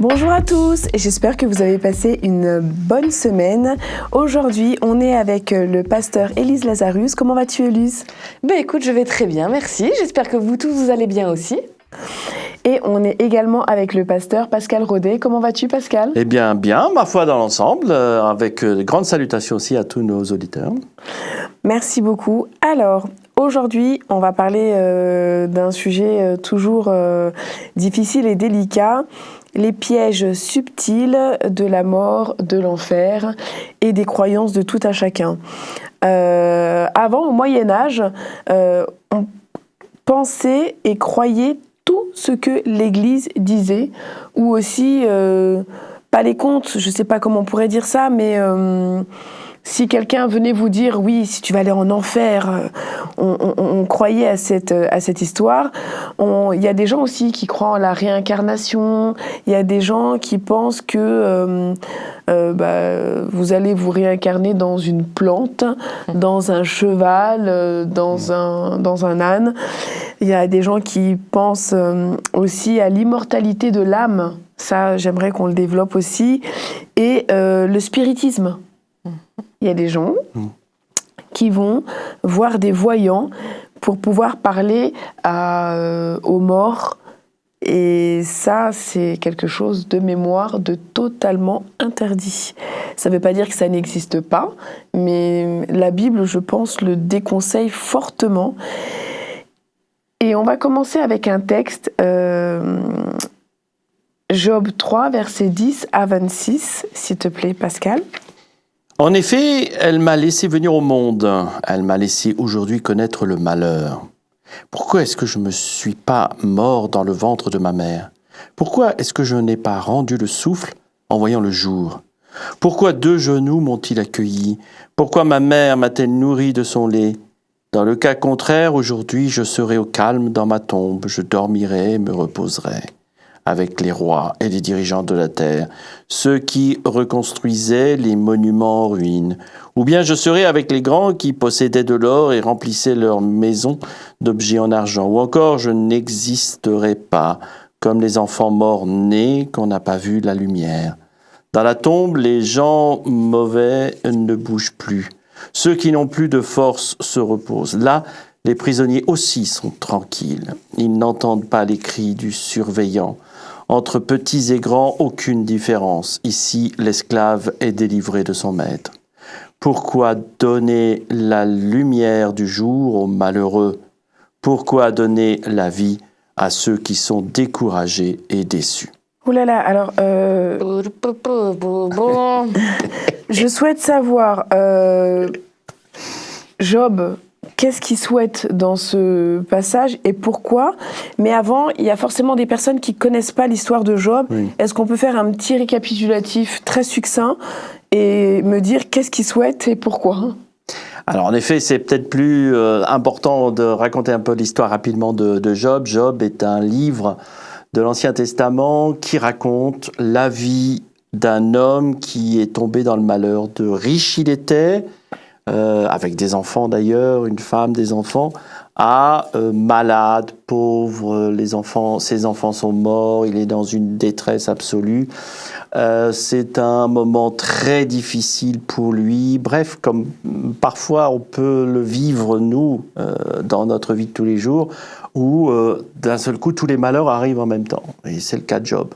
Bonjour à tous et j'espère que vous avez passé une bonne semaine. Aujourd'hui, on est avec le pasteur Élise Lazarus. Comment vas-tu, Élise ? Écoute, je vais très bien, merci. J'espère que vous tous, vous allez bien aussi. Et on est également avec le pasteur Pascal Rodet. Comment vas-tu, Pascal ? Eh bien, ma foi, dans l'ensemble, avec de grandes salutations aussi à tous nos auditeurs. Merci beaucoup. Alors, aujourd'hui, on va parler d'un sujet toujours difficile et délicat. Les pièges subtils de la mort, de l'enfer et des croyances de tout un chacun. Avant, au Moyen-Âge, on pensait et croyait tout ce que l'Église disait, ou aussi, pas les contes, je ne sais pas comment on pourrait dire ça, mais si quelqu'un venait vous dire, oui, si tu vas aller en enfer, on croyait à cette histoire. Il y a des gens aussi qui croient en la réincarnation, il y a des gens qui pensent que vous allez vous réincarner dans une plante, dans un cheval, dans un âne. Il y a des gens qui pensent aussi à l'immortalité de l'âme, ça j'aimerais qu'on le développe aussi, et le spiritisme. Il y a des gens qui vont voir des voyants pour pouvoir parler aux morts. Et ça, c'est quelque chose de mémoire de totalement interdit. Ça ne veut pas dire que ça n'existe pas, mais la Bible, je pense, le déconseille fortement. Et on va commencer avec un texte, Job 3, versets 10 à 26, s'il te plaît, Pascal. En effet, elle m'a laissé venir au monde. Elle m'a laissé aujourd'hui connaître le malheur. Pourquoi est-ce que je ne me suis pas mort dans le ventre de ma mère ? Pourquoi est-ce que je n'ai pas rendu le souffle en voyant le jour ? Pourquoi 2 genoux m'ont-ils accueilli ? Pourquoi ma mère m'a-t-elle nourri de son lait ? Dans le cas contraire, aujourd'hui, je serai au calme dans ma tombe, je dormirai et me reposerai avec les rois et les dirigeants de la terre, ceux qui reconstruisaient les monuments en ruine. Ou bien je serai avec les grands qui possédaient de l'or et remplissaient leurs maisons d'objets en argent. Ou encore je n'existerai pas comme les enfants morts-nés qu'on n'a pas vu la lumière. Dans la tombe, les gens mauvais ne bougent plus. Ceux qui n'ont plus de force se reposent. Là, les prisonniers aussi sont tranquilles. Ils n'entendent pas les cris du surveillant. Entre petits et grands, aucune différence. Ici, l'esclave est délivré de son maître. Pourquoi donner la lumière du jour aux malheureux ? Pourquoi donner la vie à ceux qui sont découragés et déçus ? Ouh là là, alors, je souhaite savoir, Job, qu'est-ce qu'il souhaite dans ce passage et pourquoi ? Mais avant, il y a forcément des personnes qui ne connaissent pas l'histoire de Job. Oui. Est-ce qu'on peut faire un petit récapitulatif très succinct et me dire qu'est-ce qu'il souhaite et pourquoi ? Alors en effet, c'est peut-être plus important de raconter un peu l'histoire rapidement de Job. Job est un livre de l'Ancien Testament qui raconte la vie d'un homme qui est tombé dans le malheur. De riche il était, avec des enfants d'ailleurs, une femme, des enfants, à malade, pauvre, ses enfants sont morts, il est dans une détresse absolue. C'est un moment très difficile pour lui. Bref, comme parfois on peut le vivre, nous, dans notre vie de tous les jours, où d'un seul coup, tous les malheurs arrivent en même temps. Et c'est le cas de Job.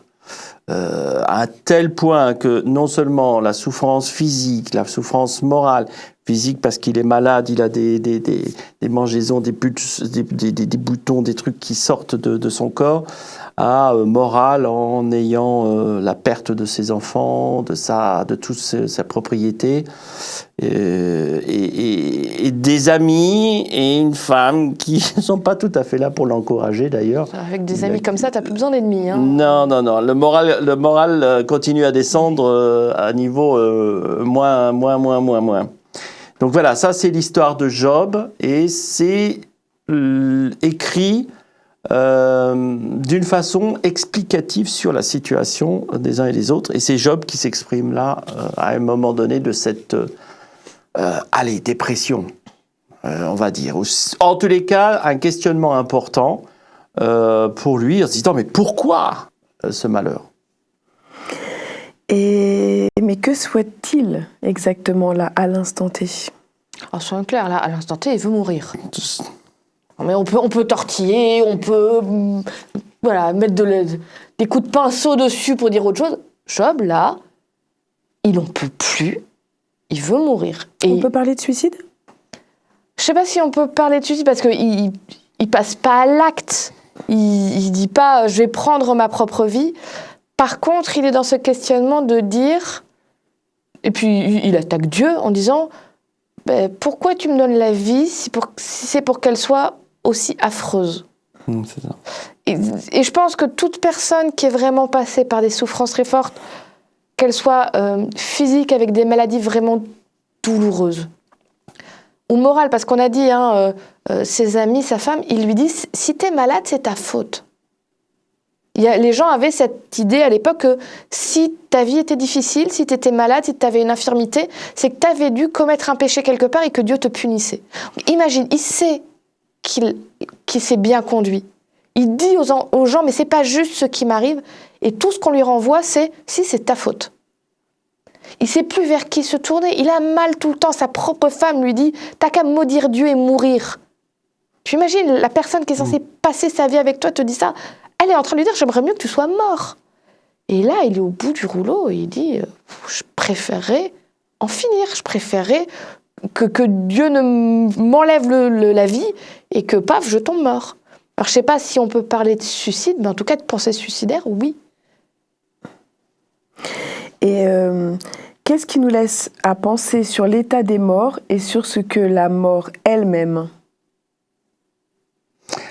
À un tel point que non seulement la souffrance physique, la souffrance morale, physique parce qu'il est malade, il a des mangeaisons, des boutons, des trucs qui sortent de son corps, à morale en ayant la perte de ses enfants, de toute sa propriété, et des amis et une femme qui ne sont pas tout à fait là pour l'encourager d'ailleurs. Avec des amis comme ça, t'as plus besoin d'ennemis. Hein. Non. Le moral continue à descendre à niveau moins. Donc voilà, ça c'est l'histoire de Job et c'est écrit d'une façon explicative sur la situation des uns et des autres. Et c'est Job qui s'exprime là à un moment donné de cette dépression, on va dire. En tous les cas, un questionnement important pour lui en se disant mais pourquoi ce malheur ? mais que souhaite-t-il exactement là, à l'instant T? Alors, soyons clairs, là, à l'instant T, il veut mourir. Mais on peut tortiller, on peut mettre des coups de pinceau dessus pour dire autre chose. Job, là, il n'en peut plus, il veut mourir. Et on peut parler de suicide? Je ne sais pas si on peut parler de suicide parce qu'il ne passe pas à l'acte. Il ne dit pas « je vais prendre ma propre vie ». Par contre, il est dans ce questionnement de dire... Et puis, il attaque Dieu en disant « pourquoi tu me donnes la vie si c'est pour qu'elle soit aussi affreuse ?» C'est ça. Et je pense que toute personne qui est vraiment passée par des souffrances très fortes, qu'elles soient physiques avec des maladies vraiment douloureuses, ou morales, parce qu'on a dit, ses amis, sa femme, ils lui disent « si t'es malade, c'est ta faute ». Les gens avaient cette idée à l'époque que si ta vie était difficile, si tu étais malade, si tu avais une infirmité, c'est que tu avais dû commettre un péché quelque part et que Dieu te punissait. Donc, imagine, il sait qu'il s'est bien conduit. Il dit aux gens, mais c'est pas juste ce qui m'arrive. Et tout ce qu'on lui renvoie, c'est si c'est ta faute. Il sait plus vers qui se tourner. Il a mal tout le temps. Sa propre femme lui dit, t'as qu'à maudire Dieu et mourir. Tu imagines, la personne qui est censée passer sa vie avec toi te dit ça. Elle est en train de lui dire, j'aimerais mieux que tu sois mort. Et là, il est au bout du rouleau et il dit, je préférerais en finir. Je préférerais que Dieu ne m'enlève la vie et que, paf, je tombe mort. Alors, je ne sais pas si on peut parler de suicide, mais en tout cas, de pensée suicidaire, oui. Et qu'est-ce qui nous laisse à penser sur l'état des morts et sur ce que la mort elle-même?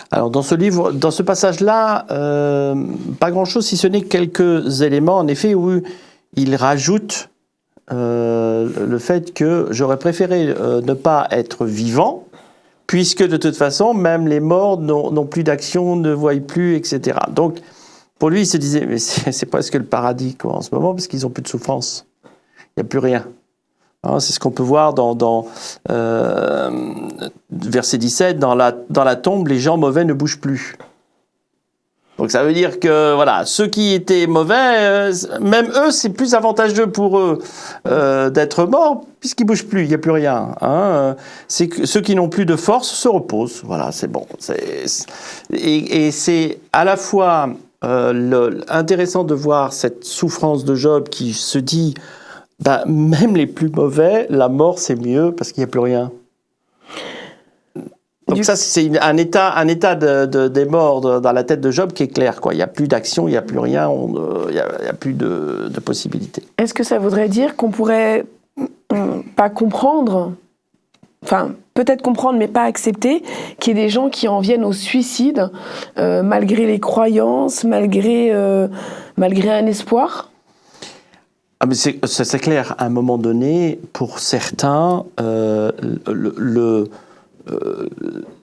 Alors dans ce livre, dans ce passage-là, pas grand-chose si ce n'est quelques éléments, en effet, où il rajoute le fait que j'aurais préféré ne pas être vivant, puisque de toute façon, même les morts n'ont plus d'action, ne voient plus, etc. Donc, pour lui, il se disait, mais c'est presque le paradis quoi, en ce moment, parce qu'ils n'ont plus de souffrance. Il n'y a plus rien. Hein, c'est ce qu'on peut voir dans verset 17, dans la tombe, les gens mauvais ne bougent plus. Donc ça veut dire que voilà, ceux qui étaient mauvais, même eux, c'est plus avantageux pour eux d'être morts, puisqu'ils ne bougent plus, il n'y a plus rien. Hein. C'est que ceux qui n'ont plus de force se reposent. Voilà, c'est bon. Et c'est à la fois intéressant de voir cette souffrance de Job qui se dit, même les plus mauvais, la mort c'est mieux parce qu'il n'y a plus rien. Donc ça, c'est un état des morts dans la tête de Job qui est clair, quoi. Il n'y a plus d'action, il n'y a plus rien, il n'y a plus de possibilités. Est-ce que ça voudrait dire qu'on pourrait pas comprendre, enfin peut-être comprendre mais pas accepter, qu'il y ait des gens qui en viennent au suicide malgré les croyances, malgré un espoir? Ah mais c'est clair, à un moment donné, pour certains,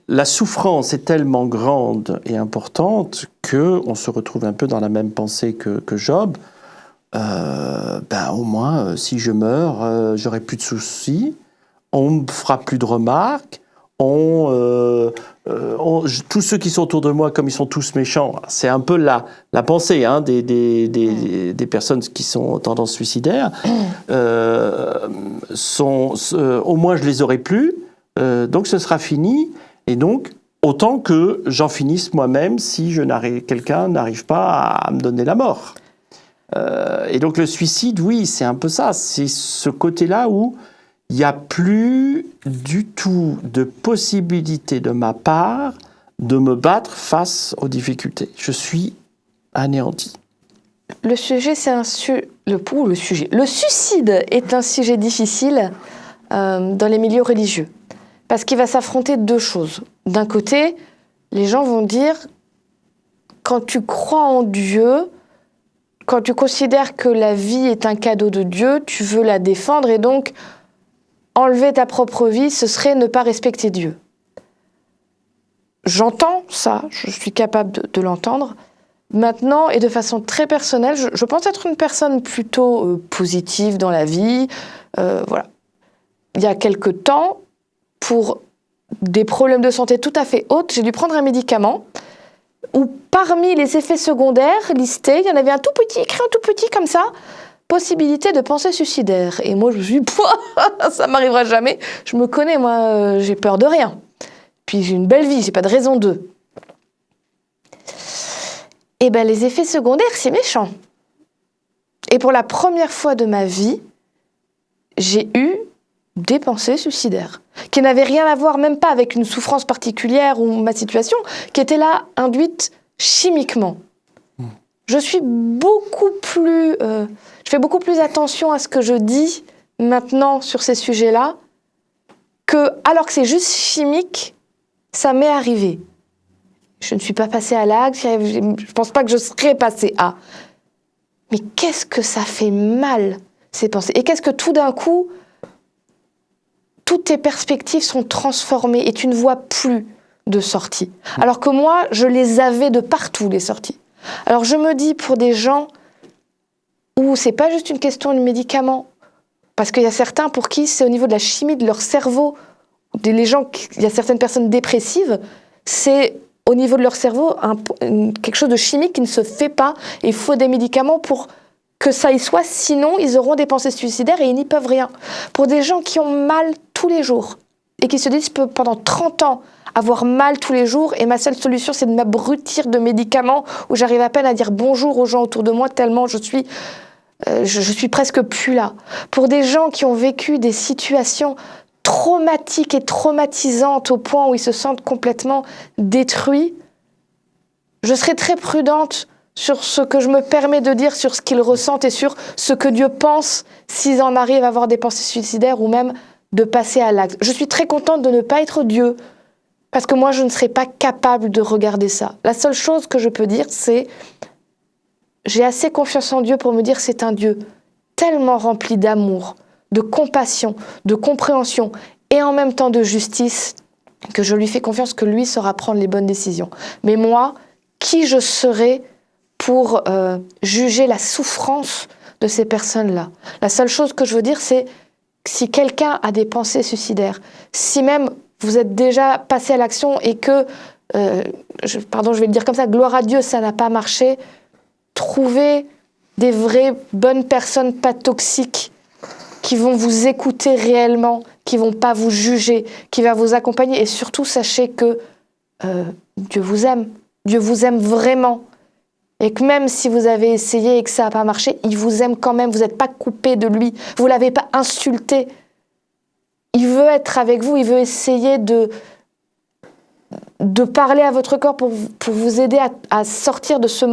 la souffrance est tellement grande et importante qu'on se retrouve un peu dans la même pensée que Job. Au moins, si je meurs, j'aurai plus de soucis, on ne me fera plus de remarques, tous ceux qui sont autour de moi, comme ils sont tous méchants, c'est un peu la pensée des personnes qui sont en tendance suicidaire, au moins je les aurai plus, donc ce sera fini, et donc autant que j'en finisse moi-même si quelqu'un n'arrive pas à me donner la mort. Et donc le suicide, oui, c'est un peu ça, c'est ce côté-là où il n'y a plus du tout de possibilité de ma part de me battre face aux difficultés. Je suis anéanti. Le sujet, le suicide est un sujet difficile dans les milieux religieux. Parce qu'il va s'affronter deux choses. D'un côté, les gens vont dire, quand tu crois en Dieu, quand tu considères que la vie est un cadeau de Dieu, tu veux la défendre et donc enlever ta propre vie, ce serait ne pas respecter Dieu. J'entends ça, je suis capable de l'entendre. Maintenant, et de façon très personnelle, je pense être une personne plutôt positive dans la vie. Voilà. Il y a quelque temps, pour des problèmes de santé tout à fait hauts, j'ai dû prendre un médicament où parmi les effets secondaires listés, il y en avait un tout petit, écrit un tout petit comme ça, possibilité de pensée suicidaire. Et moi, je me suis dit, ça m'arrivera jamais. Je me connais, moi, j'ai peur de rien. Puis j'ai une belle vie, j'ai pas de raison de. Et ben les effets secondaires, c'est méchant. Et pour la première fois de ma vie, j'ai eu des pensées suicidaires, qui n'avaient rien à voir, même pas avec une souffrance particulière ou ma situation, qui était là induite chimiquement. Je suis beaucoup plus... je fais beaucoup plus attention à ce que je dis maintenant sur ces sujets-là, que, alors que c'est juste chimique, ça m'est arrivé. Je ne suis pas passée à l'acte, je ne pense pas que je serais passée à. Mais qu'est-ce que ça fait mal, ces pensées? Et qu'est-ce que tout d'un coup, toutes tes perspectives sont transformées et tu ne vois plus de sorties. Alors que moi, je les avais de partout, les sorties. Alors je me dis, pour des gens où c'est pas juste une question de médicaments, parce qu'il y a certains pour qui c'est au niveau de la chimie de leur cerveau, il y a certaines personnes dépressives, c'est au niveau de leur cerveau quelque chose de chimique qui ne se fait pas, et il faut des médicaments pour que ça y soit, sinon ils auront des pensées suicidaires et ils n'y peuvent rien. Pour des gens qui ont mal tous les jours, et qui se disent, je peux pendant 30 ans avoir mal tous les jours, et ma seule solution, c'est de m'abrutir de médicaments, où j'arrive à peine à dire bonjour aux gens autour de moi, tellement je suis presque plus là. Pour des gens qui ont vécu des situations traumatiques et traumatisantes au point où ils se sentent complètement détruits, je serai très prudente sur ce que je me permets de dire, sur ce qu'ils ressentent et sur ce que Dieu pense s'ils en arrivent à avoir des pensées suicidaires ou même de passer à l'acte. Je suis très contente de ne pas être Dieu, parce que moi, je ne serais pas capable de regarder ça. La seule chose que je peux dire, c'est j'ai assez confiance en Dieu pour me dire c'est un Dieu tellement rempli d'amour, de compassion, de compréhension et en même temps de justice que je lui fais confiance que lui saura prendre les bonnes décisions. Mais moi, qui je serais pour juger la souffrance de ces personnes-là? La seule chose que je veux dire, c'est que si quelqu'un a des pensées suicidaires, si même vous êtes déjà passé à l'action et que, je vais le dire comme ça, gloire à Dieu, ça n'a pas marché, trouvez des vraies bonnes personnes pas toxiques qui vont vous écouter réellement, qui vont pas vous juger, qui va vous accompagner. Et surtout, sachez que Dieu vous aime. Dieu vous aime vraiment. Et que même si vous avez essayé et que ça n'a pas marché, il vous aime quand même. Vous n'êtes pas coupé de lui. Vous ne l'avez pas insulté. Il veut être avec vous. Il veut essayer de parler à votre corps pour vous aider à sortir de ce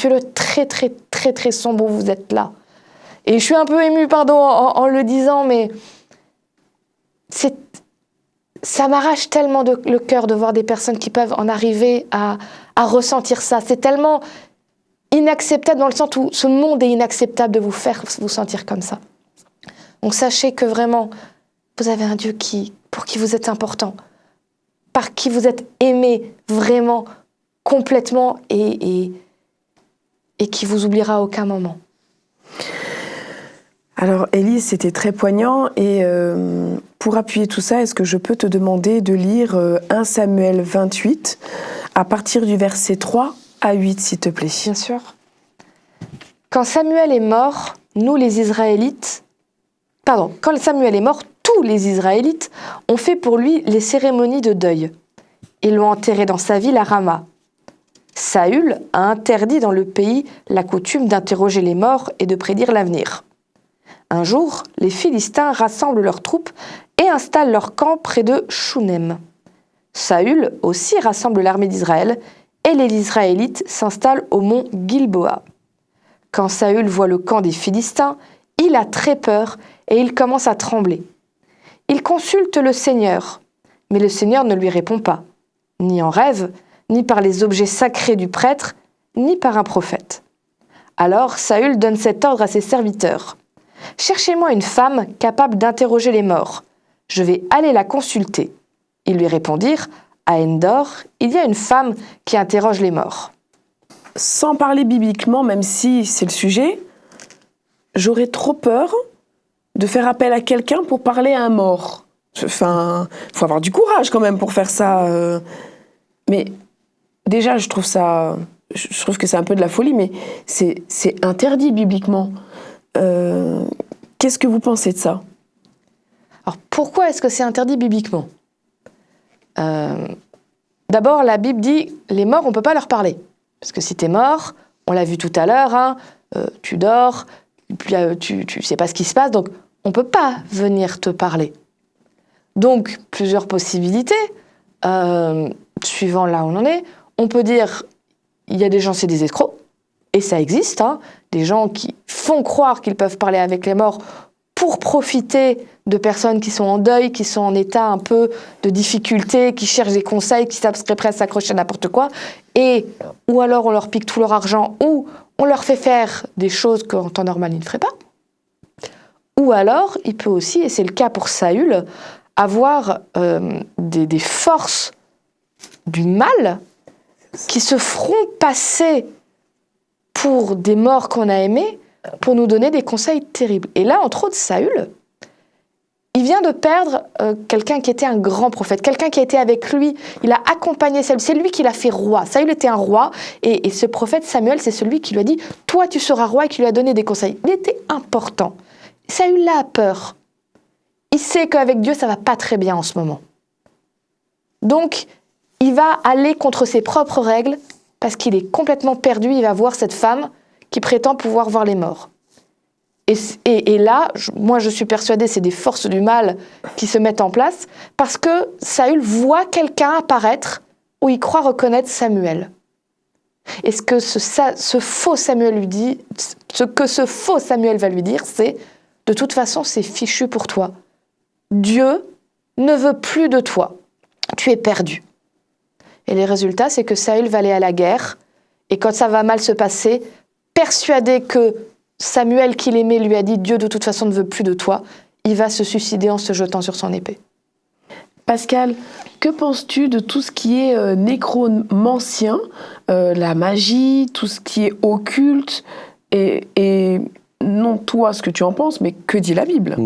lieu très, très, très, très sombre où vous êtes là. Et je suis un peu émue, pardon, en le disant, mais ça m'arrache tellement le cœur de voir des personnes qui peuvent en arriver à ressentir ça. C'est tellement inacceptable dans le sens où ce monde est inacceptable de vous faire vous sentir comme ça. Donc sachez que vraiment, vous avez un Dieu pour qui vous êtes important, par qui vous êtes aimé vraiment, complètement, et qui vous oubliera à aucun moment. Alors Élise, c'était très poignant et pour appuyer tout ça, est-ce que je peux te demander de lire 1 Samuel 28 à partir du verset 3 à 8, s'il te plaît? Bien sûr. Quand Samuel est mort, tous les Israélites ont fait pour lui les cérémonies de deuil. Ils l'ont enterré dans sa ville à Rama. Saül a interdit dans le pays la coutume d'interroger les morts et de prédire l'avenir. Un jour, les Philistins rassemblent leurs troupes et installent leur camp près de Shunem. Saül aussi rassemble l'armée d'Israël et les Israélites s'installent au mont Gilboa. Quand Saül voit le camp des Philistins, il a très peur et il commence à trembler. Il consulte le Seigneur, mais le Seigneur ne lui répond pas, ni en rêve, ni par les objets sacrés du prêtre, ni par un prophète. Alors Saül donne cet ordre à ses serviteurs. « Cherchez-moi une femme capable d'interroger les morts. Je vais aller la consulter. » Ils lui répondirent « À Endor, il y a une femme qui interroge les morts. » Sans parler bibliquement, même si c'est le sujet, j'aurais trop peur de faire appel à quelqu'un pour parler à un mort. Enfin, faut avoir du courage quand même pour faire ça. Mais déjà, je trouve que c'est un peu de la folie, mais c'est interdit bibliquement. Qu'est-ce que vous pensez de ça? Alors pourquoi est-ce que c'est interdit bibliquement? D'abord, la Bible dit les morts, on ne peut pas leur parler. Parce que si tu es mort, on l'a vu tout à l'heure, hein, tu dors, tu ne sais pas ce qui se passe, donc on ne peut pas venir te parler. Donc, plusieurs possibilités, suivant là où on en est. On peut dire, il y a des gens, c'est des escrocs, et ça existe, hein, des gens qui font croire qu'ils peuvent parler avec les morts pour profiter de personnes qui sont en deuil, qui sont en état un peu de difficulté, qui cherchent des conseils, qui seraient prêts à s'accrocher à n'importe quoi, et ou alors on leur pique tout leur argent, ou on leur fait faire des choses qu'en temps normal ils ne feraient pas. Ou alors, il peut aussi, et c'est le cas pour Saül, avoir des forces du mal qui se feront passer pour des morts qu'on a aimés pour nous donner des conseils terribles. Et là, entre autres, Saül, il vient de perdre quelqu'un qui était un grand prophète, quelqu'un qui a été avec lui, il a accompagné Saül, c'est lui qui l'a fait roi. Saül était un roi, et ce prophète Samuel, c'est celui qui lui a dit « Toi, tu seras roi » et qui lui a donné des conseils. Il était important. Saül là a peur. Il sait qu'avec Dieu, ça va pas très bien en ce moment. Donc, il va aller contre ses propres règles parce qu'il est complètement perdu. Il va voir cette femme qui prétend pouvoir voir les morts. Et là, moi je suis persuadée, c'est des forces du mal qui se mettent en place parce que Saül voit quelqu'un apparaître où il croit reconnaître Samuel. Et ce que ce faux Samuel lui dit, ce que ce faux Samuel va lui dire, c'est de toute façon, c'est fichu pour toi. Dieu ne veut plus de toi. Tu es perdu. Et les résultats, c'est que Saül va aller à la guerre. Et quand ça va mal se passer, persuadé que Samuel, qu'il aimait, lui a dit « Dieu, de toute façon, ne veut plus de toi », il va se suicider en se jetant sur son épée. Pascal, que penses-tu de tout ce qui est nécromancien, la magie, tout ce qui est occulte et non toi ce que tu en penses, mais que dit la Bible?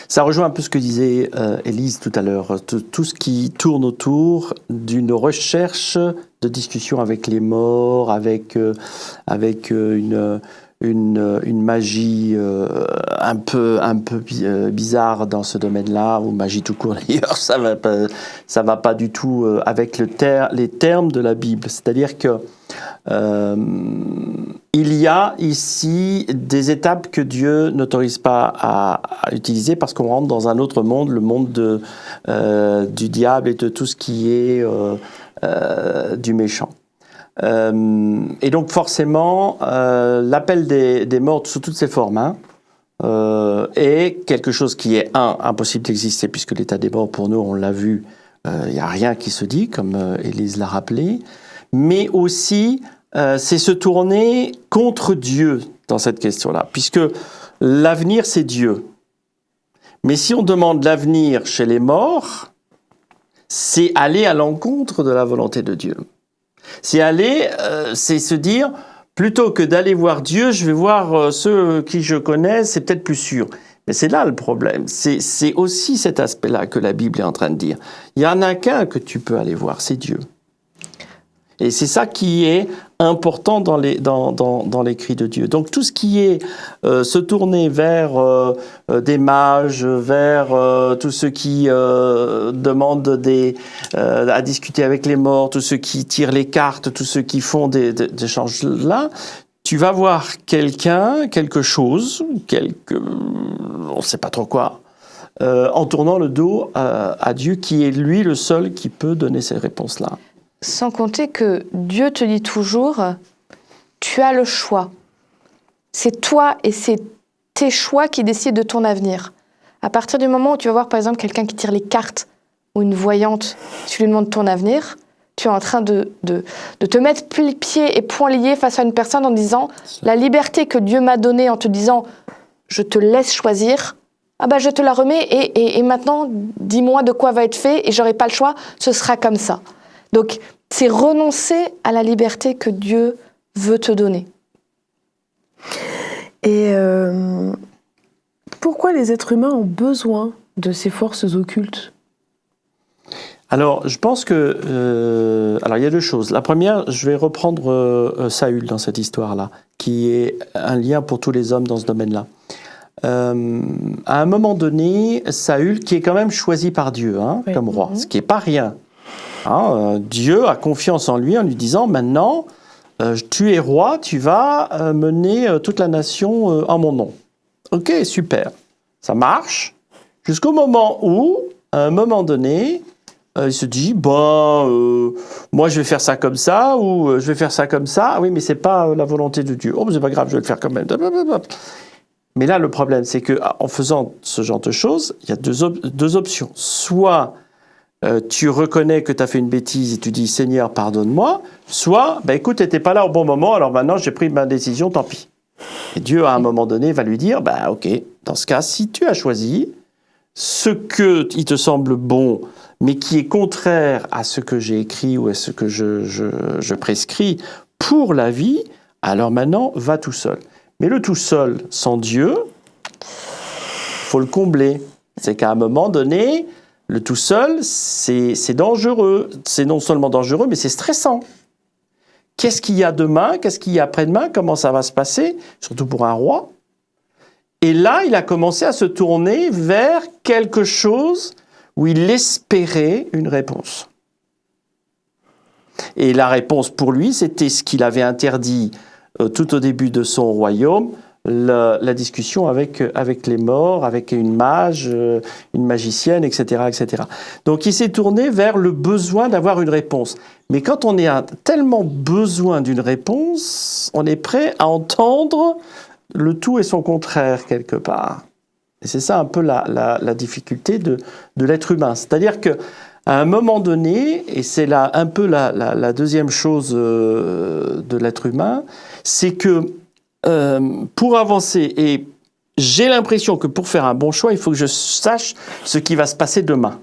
Ça rejoint un peu ce que disait Élise tout à l'heure, tout ce qui tourne autour d'une recherche de discussion avec les morts, avec une magie un peu bizarre dans ce domaine-là, ou magie tout court d'ailleurs, ça va pas du tout avec les termes de la Bible. C'est-à-dire que il y a ici des étapes que Dieu n'autorise pas à utiliser parce qu'on rentre dans un autre monde, le monde du diable et de tout ce qui est du méchant. Et donc forcément, l'appel des morts sous toutes ses formes est quelque chose qui est impossible d'exister puisque l'état des morts pour nous, on l'a vu, il n'y a rien qui se dit, comme Élise l'a rappelé, mais aussi c'est se tourner contre Dieu dans cette question-là, puisque l'avenir c'est Dieu. Mais si on demande l'avenir chez les morts, c'est aller à l'encontre de la volonté de Dieu. C'est se dire, plutôt que d'aller voir Dieu, je vais voir ceux qui je connais, c'est peut-être plus sûr. Mais c'est là le problème. C'est aussi cet aspect-là que la Bible est en train de dire. Il n'y en a qu'un que tu peux aller voir, c'est Dieu. Et c'est ça qui est important dans l'écrit de Dieu. Donc tout ce qui est se tourner vers des mages, vers tous ceux qui demandent à discuter avec les morts, tous ceux qui tirent les cartes, tous ceux qui font des échanges là, tu vas voir quelque chose, on ne sait pas trop quoi, en tournant le dos à Dieu qui est lui le seul qui peut donner ces réponses-là. Sans compter que Dieu te dit toujours, tu as le choix. C'est toi et c'est tes choix qui décident de ton avenir. À partir du moment où tu vas voir par exemple quelqu'un qui tire les cartes ou une voyante, tu lui demandes ton avenir, tu es en train de te mettre pieds et poings liés face à une personne en disant la liberté que Dieu m'a donnée en te disant je te laisse choisir, ah bah je te la remets et maintenant dis-moi de quoi va être fait et j'aurai pas le choix, ce sera comme ça. Donc, c'est renoncer à la liberté que Dieu veut te donner. Et pourquoi les êtres humains ont besoin de ces forces occultes? Alors, je pense que... alors, il y a deux choses. La première, je vais reprendre Saül dans cette histoire-là, qui est un lien pour tous les hommes dans ce domaine-là. à un moment donné, Saül, qui est quand même choisi par Dieu Oui. comme roi, ce qui n'est pas rien. Dieu a confiance en lui en lui disant, maintenant, tu es roi, tu vas mener toute la nation en mon nom. Ok, super, ça marche, jusqu'au moment où, à un moment donné, il se dit, moi je vais faire ça comme ça, ou je vais faire ça comme ça. Ah oui, mais c'est pas la volonté de Dieu. Oh, mais c'est pas grave, je vais le faire quand même. Mais là, le problème, c'est qu'en faisant ce genre de choses, il y a deux options. Soit tu reconnais que tu as fait une bêtise et tu dis, Seigneur, pardonne-moi. Soit, écoute, tu n'étais pas là au bon moment, alors maintenant j'ai pris ma décision, tant pis. Et Dieu, à un moment donné, va lui dire, ok, dans ce cas, si tu as choisi ce qui te semble bon, mais qui est contraire à ce que j'ai écrit ou à ce que je prescris pour la vie, alors maintenant, va tout seul. Mais le tout seul, sans Dieu, faut le combler. C'est qu'à un moment donné, le tout seul, c'est dangereux. C'est non seulement dangereux, mais c'est stressant. Qu'est-ce qu'il y a demain? Qu'est-ce qu'il y a après-demain? Comment ça va se passer? Surtout pour un roi. Et là, il a commencé à se tourner vers quelque chose où il espérait une réponse. Et la réponse pour lui, c'était ce qu'il avait interdit tout au début de son royaume, la discussion avec les morts, avec une mage, une magicienne, etc., etc. Donc il s'est tourné vers le besoin d'avoir une réponse. Mais quand on a tellement besoin d'une réponse, on est prêt à entendre le tout et son contraire quelque part. Et c'est ça un peu la difficulté de l'être humain. C'est-à-dire qu'à un moment donné, et c'est là un peu la deuxième chose de l'être humain, c'est que pour avancer, et j'ai l'impression que pour faire un bon choix, il faut que je sache ce qui va se passer demain.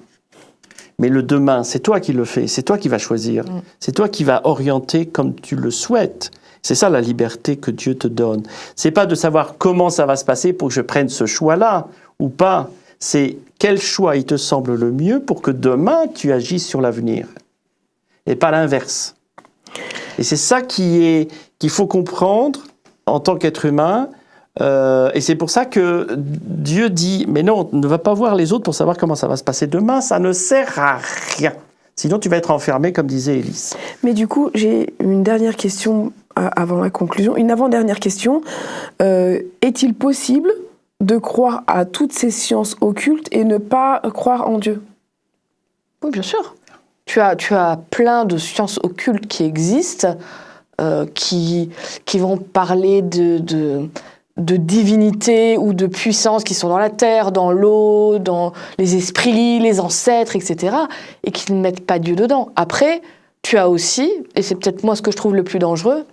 Mais le demain, c'est toi qui le fais, c'est toi qui vas choisir, c'est toi qui vas orienter comme tu le souhaites. C'est ça la liberté que Dieu te donne. C'est pas de savoir comment ça va se passer pour que je prenne ce choix-là ou pas. C'est quel choix il te semble le mieux pour que demain tu agisses sur l'avenir et pas l'inverse. Et c'est ça qu'il faut comprendre en tant qu'être humain. Et c'est pour ça que Dieu dit, mais non, ne va pas voir les autres pour savoir comment ça va se passer demain, ça ne sert à rien. Sinon, tu vas être enfermé, comme disait Élise. Mais du coup, j'ai une dernière question avant la conclusion. Une avant-dernière question. Est-il possible de croire à toutes ces sciences occultes et ne pas croire en Dieu? Oui, bien sûr. Tu as plein de sciences occultes qui existent, qui vont parler de divinités ou de puissances qui sont dans la terre, dans l'eau, dans les esprits, les ancêtres, etc., et qui ne mettent pas Dieu dedans. Après, tu as aussi, et c'est peut-être moi ce que je trouve le plus dangereux,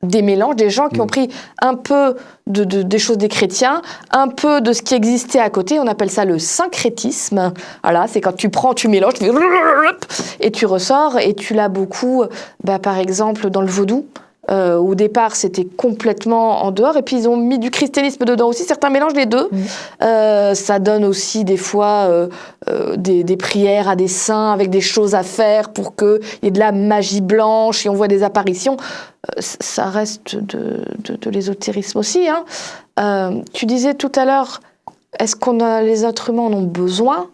des mélanges, des gens qui ont pris un peu des choses des chrétiens, un peu de ce qui existait à côté, on appelle ça le syncrétisme. Voilà, c'est quand tu prends, tu mélanges, tu fais et tu ressors, et tu l'as beaucoup, par exemple, dans le vaudou. Au départ, c'était complètement en dehors, et puis ils ont mis du christianisme dedans aussi. Certains mélangent les deux. Ça donne aussi des fois des prières à des saints avec des choses à faire pour qu'il y ait de la magie blanche et on voit des apparitions. Ça reste de l'ésotérisme aussi. Tu disais tout à l'heure, est-ce que les êtres humains en ont besoin?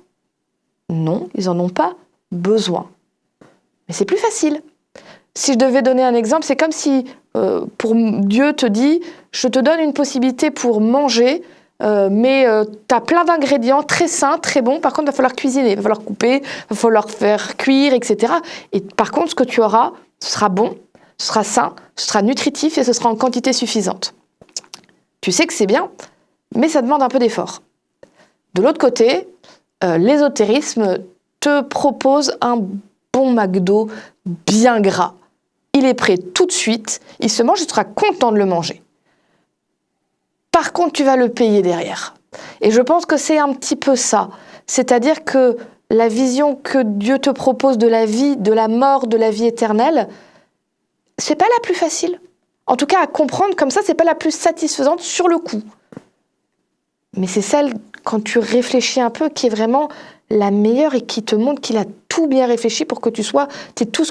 Non, ils en ont pas besoin. Mais c'est plus facile. Si je devais donner un exemple, c'est comme si pour Dieu te dit « Je te donne une possibilité pour manger, mais tu as plein d'ingrédients très sains, très bons. Par contre, il va falloir cuisiner, il va falloir couper, il va falloir faire cuire, etc. Et par contre, ce que tu auras, ce sera bon, ce sera sain, ce sera nutritif et ce sera en quantité suffisante. Tu sais que c'est bien, mais ça demande un peu d'effort. De l'autre côté, l'ésotérisme te propose un bon McDo bien gras. Il est prêt tout de suite, il se mange, tu seras content de le manger. Par contre, tu vas le payer derrière. Et je pense que c'est un petit peu ça. C'est-à-dire que la vision que Dieu te propose de la vie, de la mort, de la vie éternelle, c'est pas la plus facile. En tout cas, à comprendre comme ça, c'est pas la plus satisfaisante sur le coup. Mais c'est celle, quand tu réfléchis un peu, qui est vraiment la meilleure et qui te montre qu'il a tout bien réfléchi pour que tu aies tout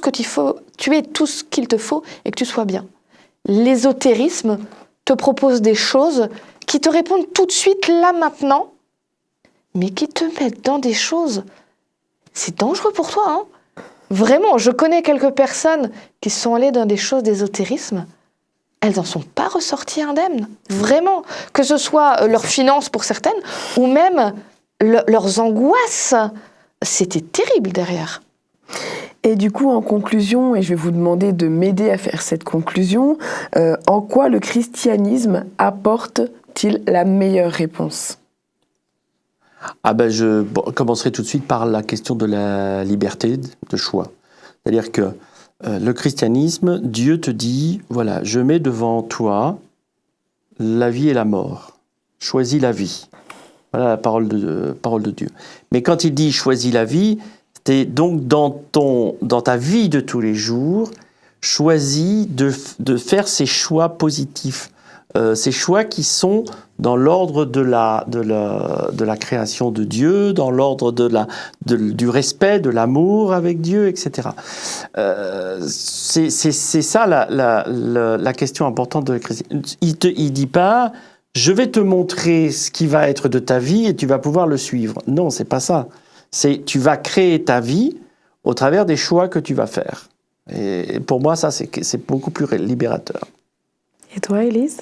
ce qu'il te faut et que tu sois bien. L'ésotérisme te propose des choses qui te répondent tout de suite, là, maintenant, mais qui te mettent dans des choses... C'est dangereux pour toi, hein. Vraiment, je connais quelques personnes qui sont allées dans des choses d'ésotérisme. Elles n'en sont pas ressorties indemnes. Vraiment. Que ce soit leurs finances pour certaines, ou même leurs angoisses. C'était terrible derrière. Et du coup, en conclusion, et je vais vous demander de m'aider à faire cette conclusion, en quoi le christianisme apporte-t-il la meilleure réponse ? Je commencerai tout de suite par la question de la liberté de choix. C'est-à-dire que le christianisme, Dieu te dit, voilà, je mets devant toi la vie et la mort. Choisis la vie. Voilà la parole de Dieu. Mais quand il dit choisis la vie, c'est donc dans ta vie de tous les jours, choisis de faire ces choix positifs. Ces choix qui sont dans l'ordre de la création de Dieu, dans l'ordre du respect, de l'amour avec Dieu, etc. C'est ça la question importante de la christianisme. Il dit pas, je vais te montrer ce qui va être de ta vie et tu vas pouvoir le suivre. Non, c'est pas ça. C'est tu vas créer ta vie au travers des choix que tu vas faire. Et pour moi, ça, c'est beaucoup plus libérateur. Et toi, Élise ?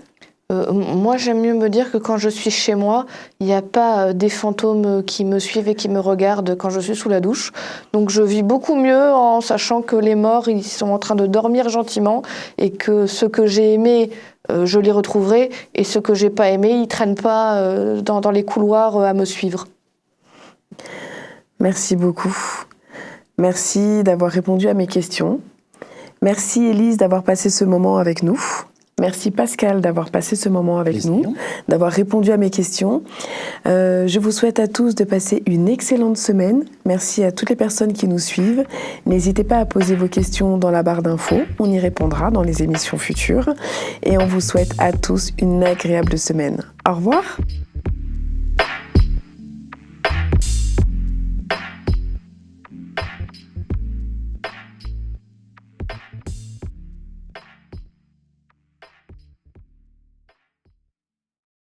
Moi, j'aime mieux me dire que quand je suis chez moi, il n'y a pas des fantômes qui me suivent et qui me regardent quand je suis sous la douche. Donc je vis beaucoup mieux en sachant que les morts, ils sont en train de dormir gentiment et que ce que j'ai aimé, je les retrouverai, et ce que j'ai pas aimé, ils traînent pas dans les couloirs à me suivre. Merci beaucoup. Merci d'avoir répondu à mes questions. Merci Élise d'avoir passé ce moment avec nous. Merci Pascal d'avoir passé ce moment avec nous, d'avoir répondu à mes questions. Je vous souhaite à tous de passer une excellente semaine. Merci à toutes les personnes qui nous suivent. N'hésitez pas à poser vos questions dans la barre d'infos. On y répondra dans les émissions futures. Et on vous souhaite à tous une agréable semaine. Au revoir.